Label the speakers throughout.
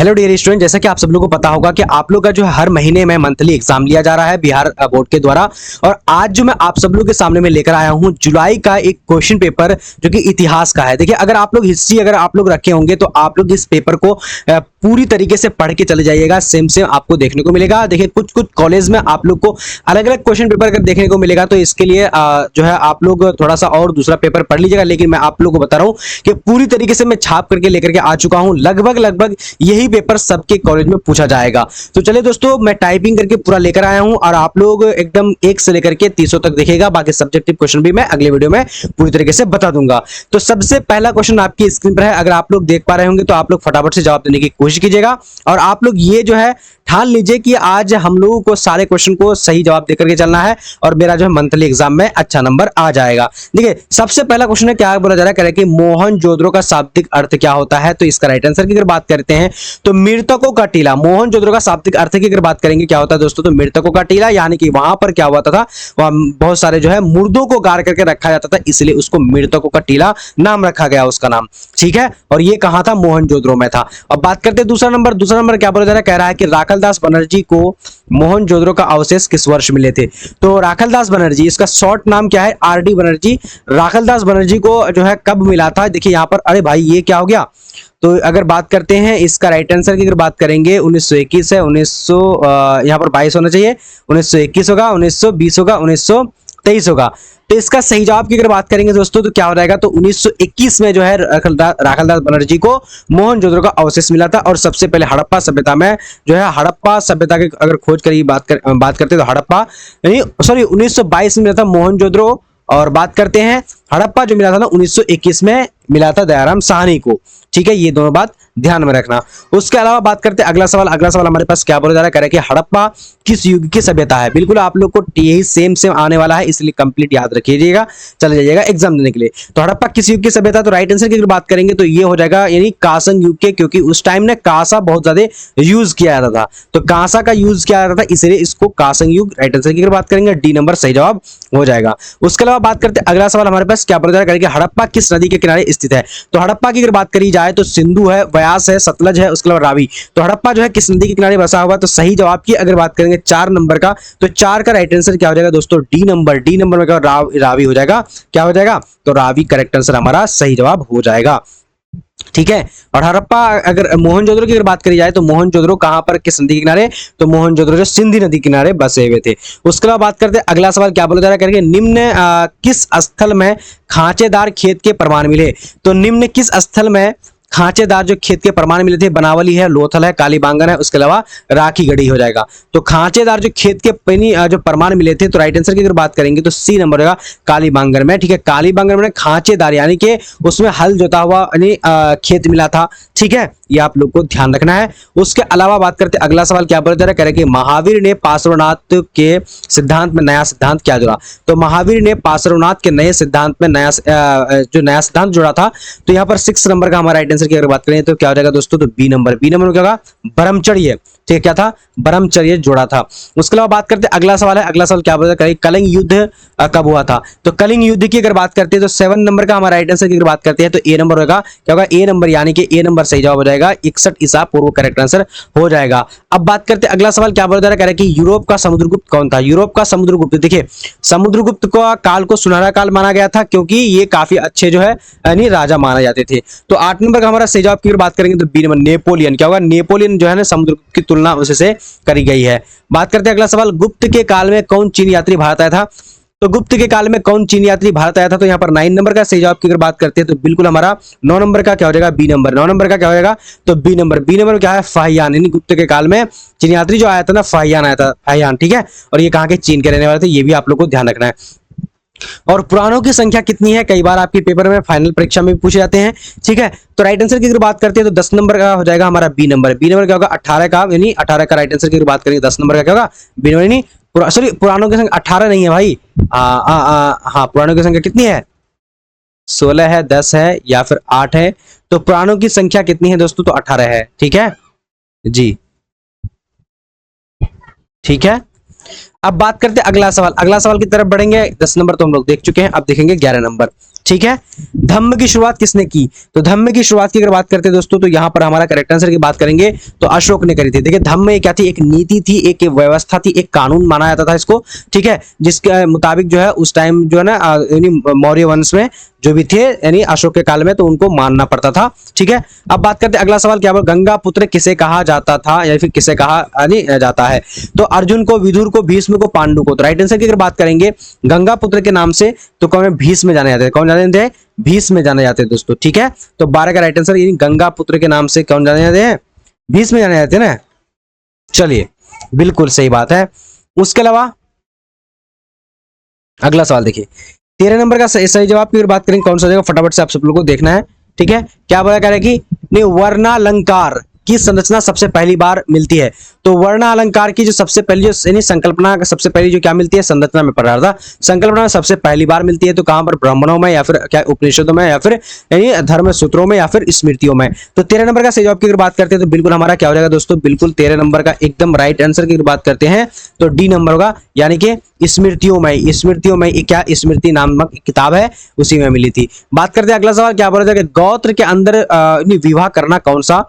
Speaker 1: Hello dear student, जैसा कि आप सब लोगों को पता होगा कि आप लोग का जो है हर महीने में मंथली एग्जाम लिया जा रहा है बिहार बोर्ड के द्वारा। और आज जो मैं आप सब लोग के सामने में लेकर आया हूं जुलाई का एक क्वेश्चन पेपर जो कि इतिहास का है। देखिए, अगर आप लोग हिस्ट्री अगर आप लोग रखे होंगे तो आप लोग इस पेपर को पूरी तरीके से पढ़ के चले जाइएगा। सेम सेम आपको देखने को मिलेगा। देखिए, कुछ कुछ कॉलेज में आप लोग को अलग अलग क्वेश्चन पेपर अगर देखने को मिलेगा तो इसके लिए जो है आप लोग थोड़ा सा और दूसरा पेपर पढ़ लीजिएगा। लेकिन मैं आप लोग को बता रहा हूँ कि पूरी तरीके से मैं छाप करके लेकर के आ चुका हूँ। लगभग यही पेपर सबके कॉलेज में पूछा जाएगा। तो चलिए दोस्तों, मैं टाइपिंग करके पूरा लेकर आया हूं और आप लोग एकदम 1 से लेकर के 300 तक देखिएगा। बाकी सब्जेक्टिव क्वेश्चन भी मैं अगले वीडियो में पूरी तरीके से बता दूंगा। तो सबसे पहला क्वेश्चन आपकी स्क्रीन पर है। अगर आप लोग देख पा रहे होंगे तो आप लोग फटाफट से जवाब देने की कोशिश कीजिएगा। और आप लोग ये जो है ठान लीजिए कि आज हम लोगों को सारे क्वेश्चन को सही जवाब देकर के चलना है और मेरा जो है मंथली एग्जाम में अच्छा नंबर आ जाएगा। देखिए, सबसे पहला क्वेश्चन है, क्या बोला जा रहा है कि मोहनजोदड़ो का शाब्दिक अर्थ क्या होता है। तो इसका राइट आंसर की अगर बात करते हैं तो मृतकों का टीला। मोहनजोदड़ो का शाब्दिक अर्थ की अगर बात करेंगे क्या होता है दोस्तों, तो मृतकों का टीला, यानी कि वहां पर क्या हुआ था, वहां बहुत सारे जो है मुर्दों को गाड़ करके रखा जाता था, इसलिए उसको मृतकों का टीला नाम रखा गया उसका नाम। ठीक है, और ये कहां था, मोहनजोदड़ो में था। अब बात करते हैं दूसरा नंबर क्या बोला जा रहा है, कह रहा है कि राखलदास बनर्जी को मोहनजोदड़ो का अवशेष किस वर्ष मिले थे। तो राखलदास बनर्जी, इसका शॉर्ट नाम क्या है, आरडी बनर्जी। राखलदास बनर्जी को जो है कब मिला था, देखिए यहां पर, अरे भाई ये क्या हो गया। तो अगर बात करते हैं इसका राइट आंसर की अगर बात करेंगे 1921 है। 1900 यहाँ पर 22 होना चाहिए, 1921 होगा, 1920 होगा, 1923 होगा। तो इसका सही जवाब की अगर बात करेंगे दोस्तों तो क्या हो जाएगा, तो 1921 में जो है राखलदास बनर्जी को मोहनजोदड़ो का अवशेष मिला था। और सबसे पहले हड़प्पा सभ्यता में जो है, हड़प्पा सभ्यता की अगर खोज करी बात करते तो हड़प्पा, यानी सॉरी 1922 में मिला था मोहनजोदड़ो। और बात करते हैं हड़प्पा जो मिला था ना 1921 में मिला था दयाराम साहनी को। ठीक है, ये दोनों बात ध्यान में रखना। उसके अलावा बात करते हैं अगला सवाल हमारे पास क्या बोला जा रहा है, कह रहा है कि हड़प्पा किस युग की सभ्यता है। बिल्कुल आप लोग को यही सेम आने वाला है, इसलिए कंप्लीट याद रखिएगा, चले जाइएगा एग्जाम देने के लिए। तो हड़प्पा किस युग की सभ्यता, तो राइट आंसर की अगर बात करेंगे तो ये हो जाएगा यानी कांस्य युग के, क्योंकि उस टाइम ने कांसा बहुत ज्यादा यूज किया जाता था। तो कांसा का यूज किया जाता था, इसलिए इसको कांस्य युग, राइट आंसर की अगर बात करेंगे डी नंबर सही जवाब हो जाएगा। उसके अलावा बात करते हैं अगला सवाल हमारे पास क्या बोला जा रहा है कि हड़प्पा किस नदी के किनारे स्थित है। तो हड़प्पा की अगर बात करी जाए तो सिंधु है, व्यास है, सतलज है, उसके अलावा रावी। तो हड़प्पा जो है किस नदी के किनारे बसा हुआ, तो सही जवाब की अगर बात करेंगे 4 नंबर का, तो 4 का राइट आंसर क्या हो जाएगा दोस्तों, डी नंबर में क्या रावी हो जाएगा, क्या हो जाएगा, तो रावी करेक्ट आंसर हमारा सही जवाब हो जाएगा। ठीक है, और हड़प्पा अगर मोहनजोदड़ो की अगर बात करी जाए तो मोहनजोदड़ो कहां पर किस नदी के किनारे, तो मोहनजोदड़ो जो सिंधी नदी किनारे बसे हुए थे। उसके बाद बात करते हैं अगला सवाल क्या बोला जा रहा है, निम्न किस स्थल में खांचेदार खेत के प्रमाण मिले। तो निम्न किस स्थल में खांचेदार जो खेत के प्रमाण मिले थे, बनावली है, लोथल है, कालीबांगन है, उसके अलावा राखी गढ़ी हो जाएगा। तो खांचेदार जो खेत के जो प्रमाण मिले थे, तो राइट आंसर की अगर बात करेंगे तो सी नंबर होगा कालीबांगन में। ठीक है, कालीबांगन में खांचेदार यानी कि उसमें हल जोता हुआ यानी खेत मिला था। ठीक है, ये आप लोग को ध्यान रखना है। उसके अलावा बात करते हैं अगला सवाल क्या बोला जा रहा है, कह रहे कि महावीर ने पार्श्वनाथ के सिद्धांत में नया सिद्धांत क्या जोड़ा। तो महावीर ने पार्श्वनाथ के नए सिद्धांत में नया सिद्धांत जोड़ा था। तो यहाँ पर 6 नंबर का हमारा राइट आंसर की अगर बात करें तो क्या हो जाएगा दोस्तों, तो बी नंबर में क्या होगा, ब्रह्मचर्य। ठीक है, क्या था, ब्रह्मचर्य जोड़ा था। उसके अलावा बात करते हैं अगला सवाल है, अगला सवाल क्या बोला जा रहा है, कलिंग युद्ध कब हुआ था। तो कलिंग युद्ध की अगर बात करते हैं तो 7 नंबर का हमारा राइट आंसर की अगर बात करते हैं तो ए नंबर होगा, क्या होगा, ए नंबर, यानी कि ए नंबर सही जवाब हो जाएगा, 61 ईसा पूर्व करेक्ट आंसर हो जाएगा। अब बात करते हैं अगला सवाल क्या बोला जा रहा है, कह रहा है कि यूरोप का समुद्रगुप्त कौन था। यूरोप का समुद्रगुप्त, देखिए समुद्रगुप्त का काल को सुनहरा काल माना गया था, क्योंकि ये काफी अच्छे जो है यानी राजा माना जाते थे। तो 8 नंबर का हमारा सही जवाब की बात करेंगे तो बी नंबर, नेपोलियन। क्या होगा, नेपोलियन जो है ना समुद्रगुप्त की तुलना उससे करी गई है। बात करते हैं अगला सवाल, गुप्त के काल में कौन चीन यात्री भारत आया था। तो गुप्त के काल में कौन चीन यात्री भारत आया था, तो यहाँ पर 9 नंबर का सही जवाब की अगर बात करते हैं तो बिल्कुल हमारा 9 नंबर का क्या हो जाएगा, बी नंबर। 9 नंबर का क्या हो जाएगा, तो बी नंबर क्या है, फाहियान, यानी गुप्त के काल में चीन यात्री जो आया था ना, फाहियान आया था, फाहियान। ठीक है, और ये कहाँ के, चीन के रहने वाले थे, ये भी आप लोग को ध्यान रखना है। और पुराणों की संख्या कितनी है, कई बार आपके पेपर में फाइनल परीक्षा में भी पूछे जाते हैं। ठीक है, तो राइट आंसर की अगर बात करते हैं तो 10 नंबर का हो जाएगा हमारा बी नंबर। क्या होगा, 18 का, यानी 18 का राइट आंसर की अगर बात करेंगे 10 नंबर का क्या होगा, बी नंबर, यानी सॉरी पुराणों की संख्या 18 नहीं है भाई, हाँ पुराणों की संख्या कितनी है, 16 है, 10 है या फिर 8 है। तो पुराणों की संख्या कितनी है दोस्तों, तो 18 है। ठीक है जी, ठीक है। अब बात करते हैं अगला सवाल की तरफ बढ़ेंगे। 10 नंबर तो हम लोग देख चुके हैं, अब देखेंगे 11 नंबर। ठीक है। धम्म की शुरुआत किसने की? तो धम्म की शुरुआत की अगर बात करते हैं दोस्तों, तो यहाँ पर हमारा करेक्ट आंसर की बात करेंगे तो अशोक ने करी थी। देखिए धम्म क्या थी? एक नीति थी, एक व्यवस्था थी, एक कानून माना जाता था इसको, ठीक है, जिसके मुताबिक जो है उस टाइम जो है ना मौर्य वंश में जो भी थे यानी अशोक के काल में, तो उनको मानना पड़ता था, ठीक है। अब बात करते हैं अगला सवाल, क्या गंगा पुत्र किसे कहा जाता था या फिर किसे कहा जाता है? तो अर्जुन को, विदुर को, भीष्म को, पांडु को। तो राइट आंसर की अगर बात करेंगे गंगा पुत्र के नाम से तो कौन है? भीष्म जाने जाते हैं। कौन जाने जाते हैं? भीष्म जाने जाते हैं दोस्तों, ठीक है। तो 12 का राइट आंसर यानी गंगा पुत्र के नाम से कौन जाने जाते हैं? भीष्म जाने जाते हैं ना। चलिए बिल्कुल सही बात है। उसके अलावा अगला सवाल देखिए 13 नंबर का सही जवाब की बात करेंगे कौन सा हो जाएगा, फटाफट से आप सब लोगों को देखना है, ठीक है। क्या बोला कह रहा है कि नहीं, वर्णालंकार की संरचना सबसे पहली बार मिलती है। तो वर्णालंकार की जो सबसे पहली जो यानी संकल्पना सबसे पहली जो क्या मिलती है? संरचना में पढ़ रहा था, संकल्पना सबसे पहली बार मिलती है तो कहां पर? ब्राह्मणों में या फिर क्या उपनिषदों में या फिर यानी धर्म सूत्रों में या फिर स्मृतियों में। तो 13 नंबर का सही जवाब की अगर बात करते हैं तो बिल्कुल हमारा क्या हो जाएगा दोस्तों? बिल्कुल 13 नंबर का एकदम राइट आंसर की बात करते हैं तो डी नंबर होगा, यानी कि स्मृतियों में। स्मृतियों में क्या? स्मृति नामक किताब है, उसी में मिली थी। बात करते हैं अगला सवाल, क्या बोला जाएगा? गोत्र के अंदर विवाह करना कौन सा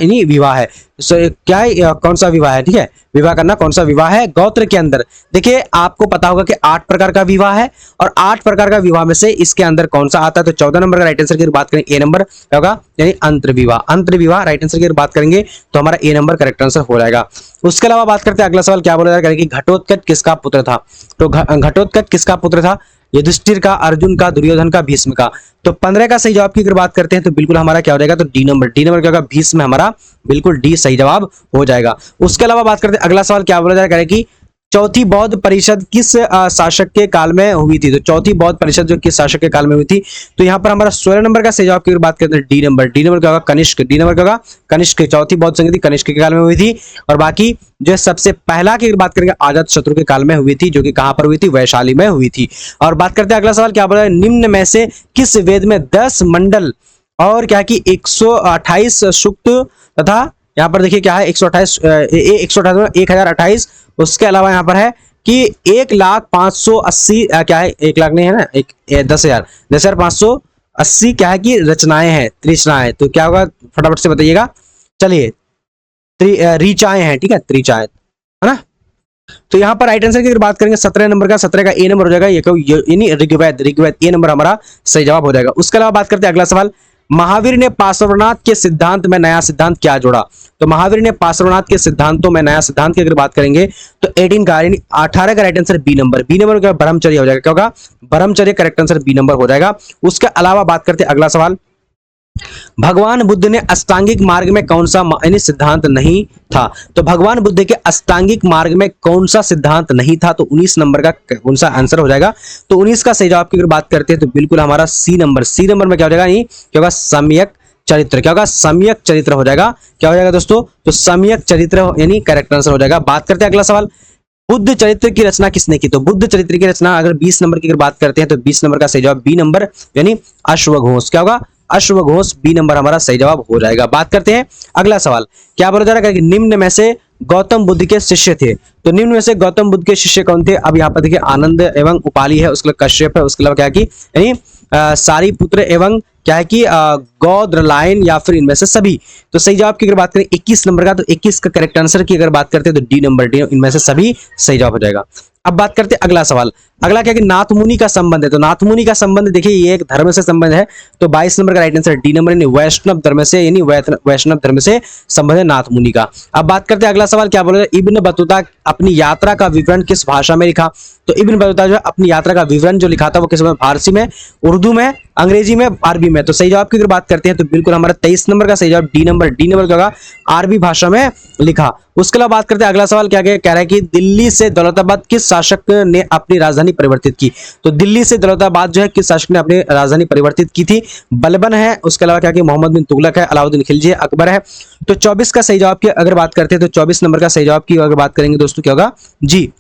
Speaker 1: विवाह है? क्या है? कौन सा विवाह है? ठीक है, विवाह करना कौन सा विवाह है गोत्र के अंदर? देखिए आपको पता होगा कि 8 प्रकार का विवाह है और 8 प्रकार का विवाह में से इसके अंदर कौन सा आता है? तो 14 नंबर का राइट आंसर की बात करें ए नंबर होगा, यानी अंतर विवाह। अंतर विवाह राइट आंसर की बात करेंगे तो हमारा ए नंबर करेक्ट आंसर हो जाएगा। उसके अलावा बात करते हैं अगला सवाल, क्या बोला जाएगा कि घटोत्कच किसका पुत्र था? तो घटोत्कच किसका पुत्र था? युधिष्ठिर का, अर्जुन का, दुर्योधन का, भीष्म का। तो 15 का सही जवाब की अगर बात करते हैं तो बिल्कुल हमारा क्या हो जाएगा? तो डी नंबर। डी नंबर क्या होगा? भीष्म हमारा बिल्कुल डी सही जवाब हो जाएगा। उसके अलावा बात करते हैं अगला सवाल, क्या बोला जाएगा कि चौथी बौद्ध परिषद किस शासक के काल में हुई थी? तो चौथी बौद्ध परिषद जो किस शासक के काल में हुई थी? तो यहाँ पर हमारा 16 नंबर का सही जवाब की बात करते हैं डी नंबर। डी नंबर क्या होगा? कनिष्क। डी नंबर क्या होगा? कनिष्क। चौथी बौद्ध संधि कनिष्क के काल में हुई थी। और बाकी जो सबसे पहला की बात करेंगे अजात शत्रु के काल में हुई थी, जो कि कहां पर हुई थी? वैशाली में हुई थी। और बात करते हैं अगला सवाल, क्या बोला? निम्न में से किस वेद में 10 मंडल और क्या कि 128 सूक्त तथा यहाँ पर देखिए क्या है 128 1028। उसके अलावा यहाँ पर है कि 1,580 क्या है? 1 लाख नहीं है ना, 10,580 क्या है कि रचनाएं हैं, त्रिरचनाएं। तो क्या होगा फटाफट से बताइएगा। चलिए ऋचाएं हैं, ठीक है, त्रिचाएं है ना। तो यहाँ पर राइट आंसर की अगर बात करेंगे 17 नंबर का, 17 का ए नंबर हो जाएगा, यानी ऋग्वेद। ऋग्वेद ए नंबर हमारा सही जवाब हो जाएगा। उसके अलावा बात करते हैं अगला सवाल, महावीर ने पार्श्वनाथ के सिद्धांत में नया सिद्धांत क्या जोड़ा? तो महावीर ने पार्श्वनाथ के सिद्धांतों में नया सिद्धांत की अगर बात करेंगे तो 18 का यानी 18 का right answer B number. B number क्या? ब्रह्मचर्य हो जाएगा। क्या होगा? ब्रह्मचर्य करेक्ट आंसर बी नंबर हो जाएगा। उसके अलावा बात करते हैं अगला सवाल, भगवान बुद्ध ने अष्टांगिक मार्ग में कौन सा यानी सिद्धांत नहीं था? तो भगवान बुद्ध के अष्टांगिक मार्ग में कौन सा सिद्धांत नहीं था? तो 19 नंबर का कौन सा आंसर हो जाएगा? तो 19 का सही जवाब की अगर बात करते हैं तो बिल्कुल हमारा सी नंबर। सी नंबर में क्या हो जाएगा? नहीं क्या होगा? सम्यक चरित्र। क्या होगा? सम्यक चरित्र हो जाएगा। क्या हो जाएगा दोस्तों? तो सम्यक चरित्र यानी करेक्ट आंसर हो जाएगा। बात करते हैं अगला सवाल, बुद्ध चरित्र की रचना किसने की? तो बुद्ध चरित्र की रचना अगर 20 नंबर की अगर बात करते हैं तो 20 नंबर का सही जवाब बी नंबर, यानी अश्वघोष। क्या होगा? अश्वघोष बी नंबर हमारा सही जवाब हो जाएगा। बात करते हैं अगला सवाल, क्या बोला जा रहा है कि निम्न में से गौतम बुद्ध के शिष्य थे? तो निम्न में से गौतम बुद्ध के शिष्य कौन थे? अब यहाँ पर देखिए आनंद एवं उपाली है, उसके अलावा कश्यप है, उसके अलावा क्या की यानी सारीपुत्र एवं क्या है कि गौद्रलायन या फिर इनमें से सभी। तो सही जवाब की अगर बात करें 21 नंबर का, तो 21 का करेक्ट आंसर की अगर बात करते हैं तो डी नंबर, डी इनमें से सभी सही जवाब हो जाएगा। अब बात करते हैं अगला सवाल, अगला क्या कि नाथ मुनि का संबंध है। तो नाथ मुनि का संबंध देखिए ये एक धर्म से संबंध है, तो 22 नंबर का राइट आंसर डी नंबर, यानी वैष्णव धर्म से, यानी वैष्णव धर्म से संबंध है नाथ मुनि का। अब बात करते हैं अगला सवाल, क्या बोले? इब्न बतूता अपनी यात्रा का विवरण किस भाषा में लिखा? तो इब्न बतूता जो है अपनी यात्रा का विवरण जो लिखा था वो किस में? फारसी में, उर्दू में, अंग्रेजी में, अरबी में। तो सही जवाब की अगर बात करते हैं तो बिल्कुल हमारा 23 नंबर का सही जवाब डी नंबर। डी नंबर क्या होगा? अरबी भाषा में लिखा। उसके अलावा बात करते हैं अगला सवाल, क्या कह रहा है कि दिल्ली से दौलताबाद किस शासक ने अपनी राजधानी परिवर्तित की? तो दिल्ली से दौलताबाद जो है किस शासक ने अपनी राजधानी परिवर्तित की थी? बलबन है, उसके अलावा क्या कि मोहम्मद बिन तुगलक है, अलाउद्दीन खिलजी है, अकबर है। तो 24 का सही जवाब की अगर बात करते हैं तो 24 नंबर का सही जवाब की अगर बात करेंगे दोस्तों क्या होगा? जी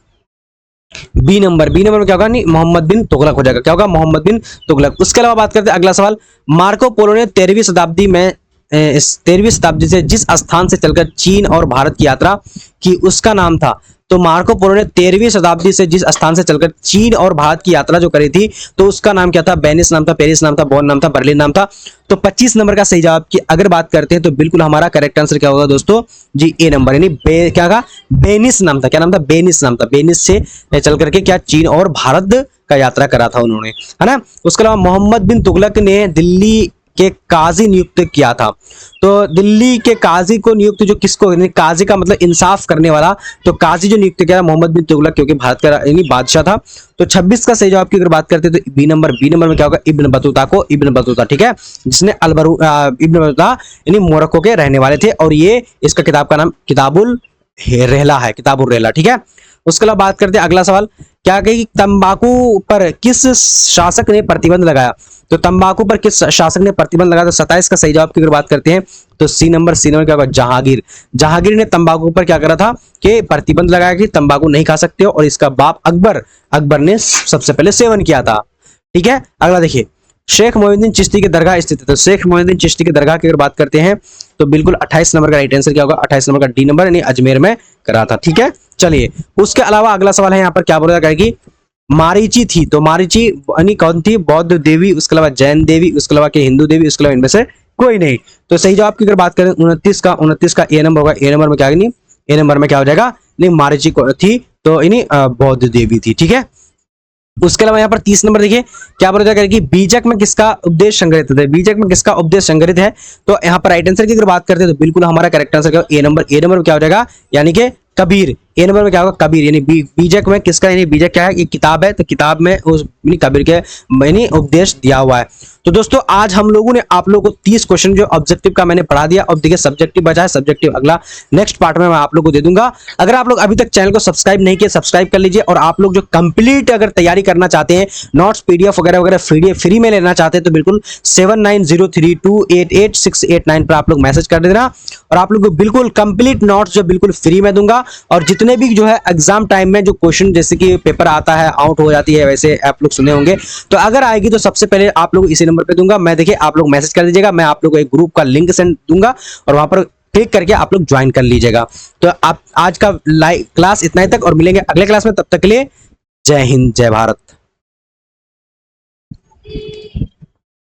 Speaker 1: बी नंबर। बी नंबर में क्या होगा? नहीं मोहम्मद बिन तुगलक हो जाएगा। क्या होगा? मोहम्मद बिन तुगलक। उसके अलावा बात करते हैं अगला सवाल, मार्को पोलो ने 13वीं शताब्दी में 13वीं शताब्दी से जिस स्थान से चलकर चीन और भारत की यात्रा की उसका नाम था? तो मार्को पोलो ने 13वीं शताब्दी से जिस स्थान से चलकर चीन और भारत की यात्रा जो करी थी, तो उसका नाम क्या था? वेनिस नाम था, पेरिस नाम था, बॉन नाम था, बर्लिन नाम था। तो 25 नंबर का सही जवाब की अगर बात करते हैं तो बिल्कुल हमारा करेक्ट आंसर क्या होगा दोस्तों जी? ए नंबर, यानी क्या था? वेनिस नाम था। क्या नाम था? वेनिस नाम था। वेनिस से चल करके क्या चीन और भारत का यात्रा करा था उन्होंने, है ना। उसके अलावा मोहम्मद बिन तुगलक ने दिल्ली के काजी नियुक्त किया था। तो दिल्ली के काजी को नियुक्त जो किसको, काजी का मतलब इंसाफ करने वाला, तो काजी जो नियुक्त किया मोहम्मद बिन तुगलक, क्योंकि भारत का यानी बादशाह था। तो 26 का सही जवाब की अगर बात करते हैं तो बी नंबर में क्या होगा? इब्न बतूता को, इब्न बतूता, ठीक है, जिसने इब्न बतूता यानी मोरक्को के रहने वाले थे, और ये इसका किताब का नाम किताबुल रहला है, किताबुल रहला, ठीक है। उसके अलावा बात करते हैं अगला सवाल, क्या कही तंबाकू पर किस शासक ने प्रतिबंध लगाया? तो तंबाकू पर किस शासक ने प्रतिबंध लगाया? तो 27 का सही जवाब की अगर बात करते हैं तो सी नंबर क्या होगा? जहांगीर। जहांगीर ने तंबाकू पर क्या करा था कि प्रतिबंध लगाया कि तंबाकू नहीं खा सकते हो, और इसका बाप अकबर ने सबसे पहले सेवन किया था, ठीक है। अगला देखिए, शेख मोइनुद्दीन चिश्ती की दरगाह स्थित है। तो शेख मोइनुद्दीन चिश्ती की दरगाह की अगर बात करते हैं तो बिल्कुल 28 नंबर का राइट आंसर क्या होगा? 28 नंबर का डी नंबर, यानी अजमेर में करा था, ठीक है। चलिए, उसके अलावा अगला सवाल है यहाँ पर क्या बोला गया कि मारीची थी, तो मारीची यानी कौन थी? बौद्ध देवी, उसके अलावा जैन देवी, उसके अलावा के हिंदू देवी, उसके अलावा इनमें से कोई नहीं। तो सही जवाब की अगर बात करें 29 का ए नंबर होगा। ए नंबर में क्या, नहीं ए नंबर में क्या हो जाएगा? नहीं, मारीची थी तो यानी बौद्ध देवी थी, ठीक है। उसके अलावा यहाँ पर 30 नंबर देखिए, क्या बोला जाएगा कि बीजक में किसका उपदेश संग्रहित है? बीजक में किसका उपदेश संग्रहित है? तो यहाँ पर राइट आंसर की अगर बात करते हैं तो बिल्कुल हमारा करेक्ट आंसर क्या? ए नंबर। ए नंबर में क्या हो जाएगा? यानी कि कबीर। ए नंबर में क्या होगा? कबीर, यानी बीजक में किसका, यानी बीजक क्या है? ये किताब है, तो किताब में उस कबीर के यानी उपदेश दिया हुआ है। तो दोस्तों आज हम लोगों ने आप लोगों को 30 क्वेश्चन जो ऑब्जेक्टिव का मैंने पढ़ा दिया। अब देखिए सब्जेक्टिव बचा है, सब्जेक्टिव अगला नेक्स्ट पार्ट में मैं आप लोगों को दे दूंगा। अगर आप लोग अभी तक चैनल को सब्सक्राइब नहीं किए, सब्सक्राइब कर लीजिए। और आप लोग जो कंप्लीट अगर तैयारी करना चाहते हैं, नोट्स पीडीएफ वगैरह वगैरह फ्री में लेना चाहते हैं, तो बिल्कुल 7903288689 पर आप लोग मैसेज कर देना, और आप लोग को बिल्कुल कंप्लीट नोट्स जो बिल्कुल फ्री में दूंगा। और जितने भी जो है एग्जाम टाइम में जो क्वेश्चन जैसे कि पेपर आता है, आउट हो जाती है, वैसे आप लोग सुने होंगे, तो अगर आएगी तो सबसे पहले आप लोग इसी नंबर पे दूंगा मैं। देखिए आप लोग मैसेज कर दीजिएगा, मैं आप लोग को एक ग्रुप का लिंक सेंड दूंगा, और वहां पर क्लिक करके आप लोग ज्वाइन कर लीजिएगा। तो आप आज का लाइव क्लास इतना ही तक, और मिलेंगे अगले क्लास में। तब तक के लिए जय हिंद, जय भारत।